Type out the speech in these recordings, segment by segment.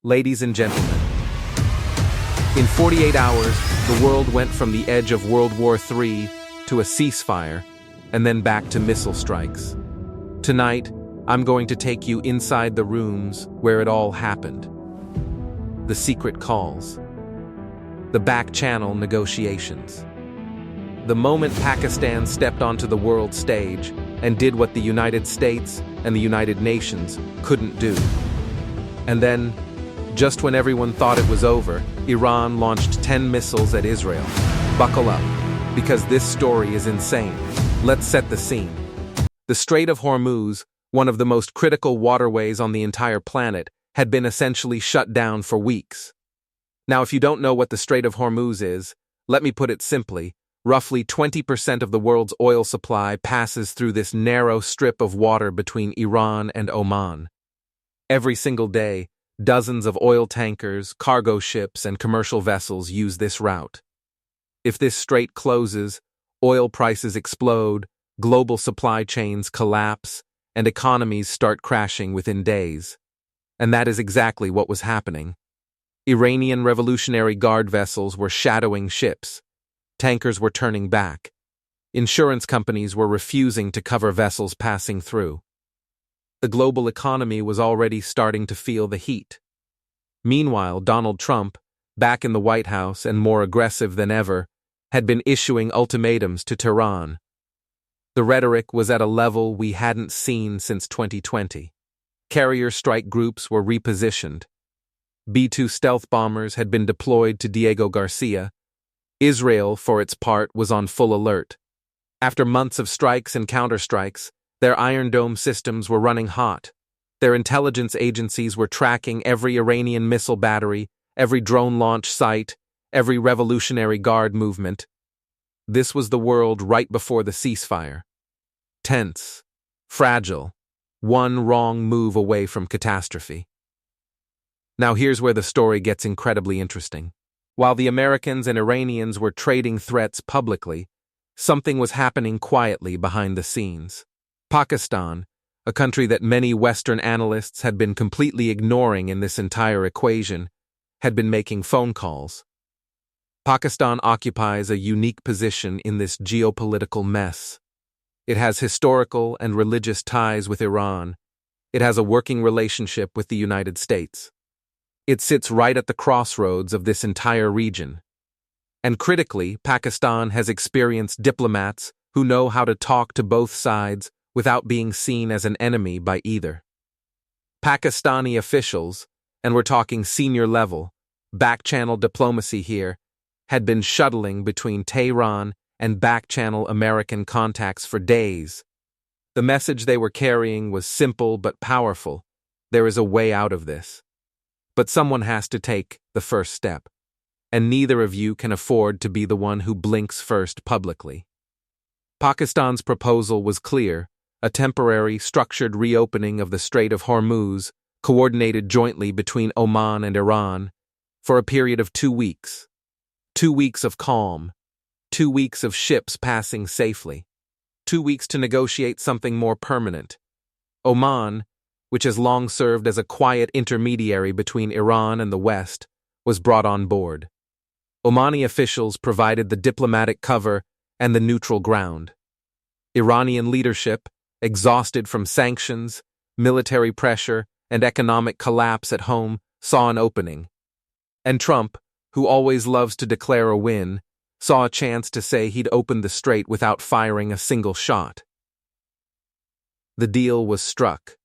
Ladies and gentlemen, in 48 hours, the world went from the edge of World War III to a ceasefire, and then back to missile strikes. Tonight, I'm going to take you inside the rooms where it all happened. The secret calls. The back-channel negotiations. The moment Pakistan stepped onto the world stage and did what the United States and the United Nations couldn't do. And then, just when everyone thought it was over, Iran launched 10 missiles at Israel. Buckle up, because this story is insane. Let's set the scene. The Strait of Hormuz, one of the most critical waterways on the entire planet, had been essentially shut down for weeks. Now, if you don't know what the Strait of Hormuz is, let me put it simply. Roughly 20% of the world's oil supply passes through this narrow strip of water between Iran and Oman. Every single day, dozens of oil tankers, cargo ships, and commercial vessels use this route. If this strait closes, oil prices explode, global supply chains collapse, and economies start crashing within days. And that is exactly what was happening. Iranian Revolutionary Guard vessels were shadowing ships. Tankers were turning back. Insurance companies were refusing to cover vessels passing through. The global economy was already starting to feel the heat. Meanwhile, Donald Trump, back in the White House and more aggressive than ever, had been issuing ultimatums to Tehran. The rhetoric was at a level we hadn't seen since 2020. Carrier strike groups were repositioned. B-2 stealth bombers had been deployed to Diego Garcia. Israel, for its part, was on full alert. After months of strikes and counterstrikes, their Iron Dome systems were running hot. Their intelligence agencies were tracking every Iranian missile battery, every drone launch site, every Revolutionary Guard movement. This was the world right before the ceasefire. Tense, fragile, one wrong move away from catastrophe. Now here's where the story gets incredibly interesting. While the Americans and Iranians were trading threats publicly, something was happening quietly behind the scenes. Pakistan, a country that many Western analysts had been completely ignoring in this entire equation, had been making phone calls. Pakistan occupies a unique position in this geopolitical mess. It has historical and religious ties with Iran. It has a working relationship with the United States. It sits right at the crossroads of this entire region. And critically, Pakistan has experienced diplomats who know how to talk to both sides without being seen as an enemy by either. Pakistani officials, and we're talking senior level, back-channel diplomacy here, had been shuttling between Tehran and back-channel American contacts for days. The message they were carrying was simple but powerful. There is a way out of this. But someone has to take the first step, and neither of you can afford to be the one who blinks first publicly. Pakistan's proposal was clear: a temporary, structured reopening of the Strait of Hormuz, coordinated jointly between Oman and Iran, for a period of 2 weeks. 2 weeks of calm, 2 weeks of ships passing safely, 2 weeks to negotiate something more permanent. Oman, which has long served as a quiet intermediary between Iran and the West, was brought on board. Omani officials provided the diplomatic cover and the neutral ground. Iranian leadership, exhausted from sanctions, military pressure, and economic collapse at home, saw an opening. And Trump, who always loves to declare a win, saw a chance to say he'd opened the strait without firing a single shot. The deal was struck.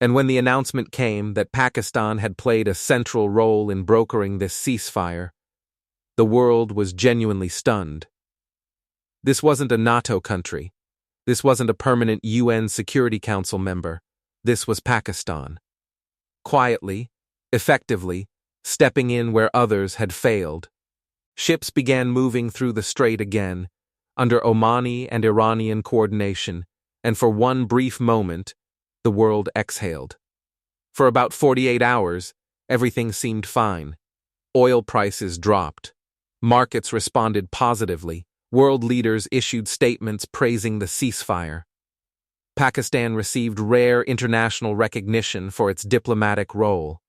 And when the announcement came that Pakistan had played a central role in brokering this ceasefire, the world was genuinely stunned. This wasn't a NATO country. This wasn't a permanent UN Security Council member. This was Pakistan. Quietly, effectively, stepping in where others had failed. Ships began moving through the strait again, under Omani and Iranian coordination, and for one brief moment, the world exhaled. For about 48 hours, everything seemed fine. Oil prices dropped. Markets responded positively. World leaders issued statements praising the ceasefire. Pakistan received rare international recognition for its diplomatic role.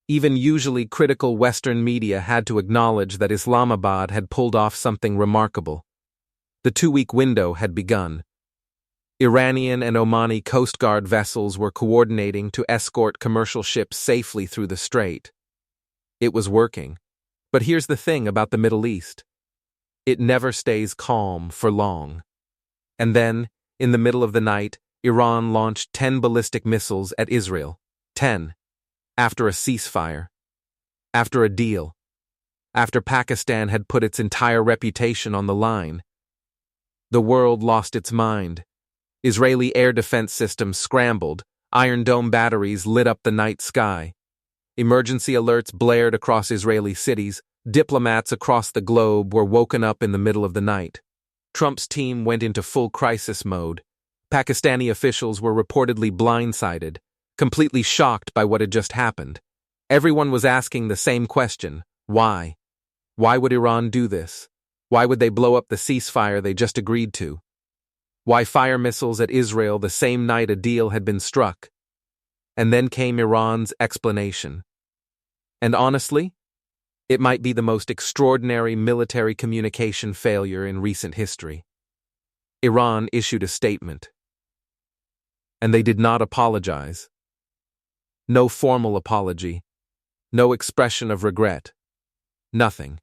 Even usually critical Western media had to acknowledge that Islamabad had pulled off something remarkable. The 2-week window had begun. Iranian and Omani Coast Guard vessels were coordinating to escort commercial ships safely through the strait. It was working. But here's the thing about the Middle East. It never stays calm for long. And then, in the middle of the night, Iran launched 10 ballistic missiles at Israel. 10. After a ceasefire. After a deal. After Pakistan had put its entire reputation on the line. The world lost its mind. Israeli air defense systems scrambled, Iron Dome batteries lit up the night sky. Emergency alerts blared across Israeli cities, diplomats across the globe were woken up in the middle of the night. Trump's team went into full crisis mode. Pakistani officials were reportedly blindsided, completely shocked by what had just happened. Everyone was asking the same question: why? Why would Iran do this? Why would they blow up the ceasefire they just agreed to? Why fire missiles at Israel the same night a deal had been struck? And then came Iran's explanation. And honestly, it might be the most extraordinary military communication failure in recent history. Iran issued a statement. And they did not apologize. No formal apology. No expression of regret. Nothing.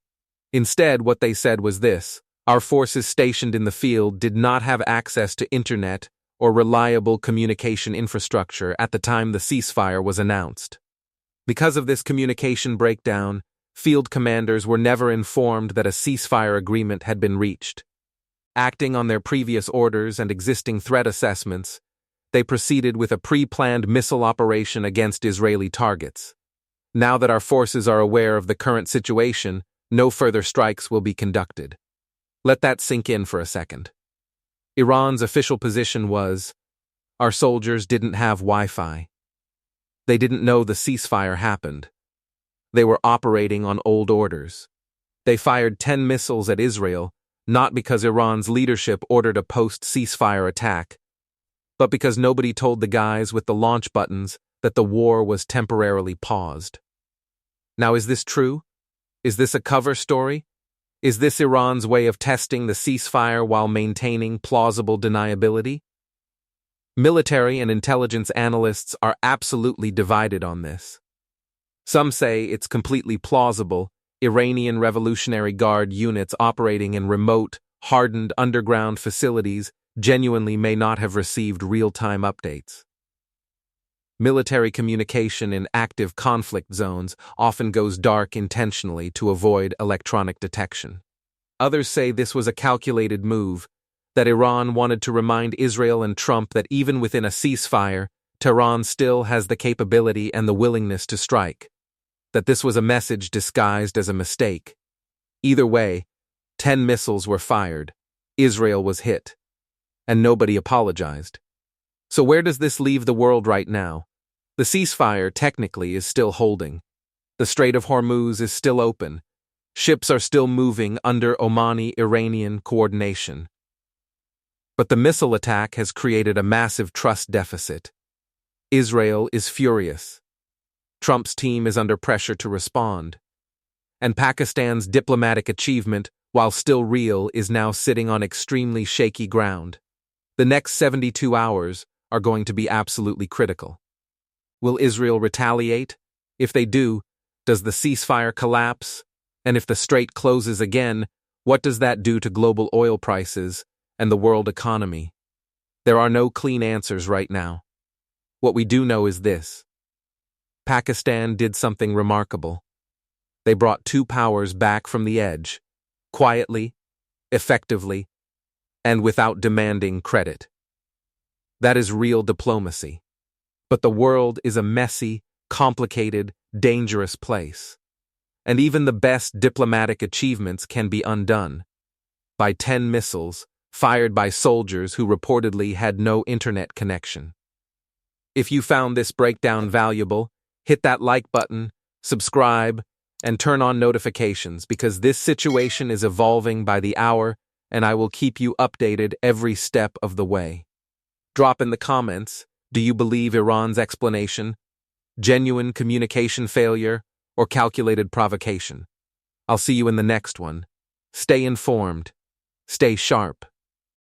Instead, what they said was this: our forces stationed in the field did not have access to internet or reliable communication infrastructure at the time the ceasefire was announced. Because of this communication breakdown, field commanders were never informed that a ceasefire agreement had been reached. Acting on their previous orders and existing threat assessments, they proceeded with a pre-planned missile operation against Israeli targets. Now that our forces are aware of the current situation, no further strikes will be conducted. Let that sink in for a second. Iran's official position was, our soldiers didn't have Wi-Fi. They didn't know the ceasefire happened. They were operating on old orders. They fired 10 missiles at Israel, not because Iran's leadership ordered a post-ceasefire attack, but because nobody told the guys with the launch buttons that the war was temporarily paused. Now, is this true? Is this a cover story? Is this Iran's way of testing the ceasefire while maintaining plausible deniability? Military and intelligence analysts are absolutely divided on this. Some say it's completely plausible. Iranian Revolutionary Guard units operating in remote, hardened underground facilities genuinely may not have received real-time updates. Military communication in active conflict zones often goes dark intentionally to avoid electronic detection. Others say this was a calculated move, that Iran wanted to remind Israel and Trump that even within a ceasefire, Tehran still has the capability and the willingness to strike. That this was a message disguised as a mistake. Either way, 10 missiles were fired, Israel was hit, and nobody apologized. So where does this leave the world right now? The ceasefire, technically, is still holding. The Strait of Hormuz is still open. Ships are still moving under Omani-Iranian coordination. But the missile attack has created a massive trust deficit. Israel is furious. Trump's team is under pressure to respond. And Pakistan's diplomatic achievement, while still real, is now sitting on extremely shaky ground. The next 72 hours are going to be absolutely critical. Will Israel retaliate? If they do, does the ceasefire collapse? And if the strait closes again, what does that do to global oil prices and the world economy? There are no clean answers right now. What we do know is this: Pakistan did something remarkable. They brought two powers back from the edge, quietly, effectively, and without demanding credit. That is real diplomacy. But the world is a messy, complicated, dangerous place. And even the best diplomatic achievements can be undone by 10 missiles fired by soldiers who reportedly had no internet connection. If you found this breakdown valuable, hit that like button, subscribe, and turn on notifications, because this situation is evolving by the hour and I will keep you updated every step of the way. Drop in the comments, do you believe Iran's explanation? genuine communication failure, or calculated provocation. I'll see you in the next one. Stay informed. Stay sharp.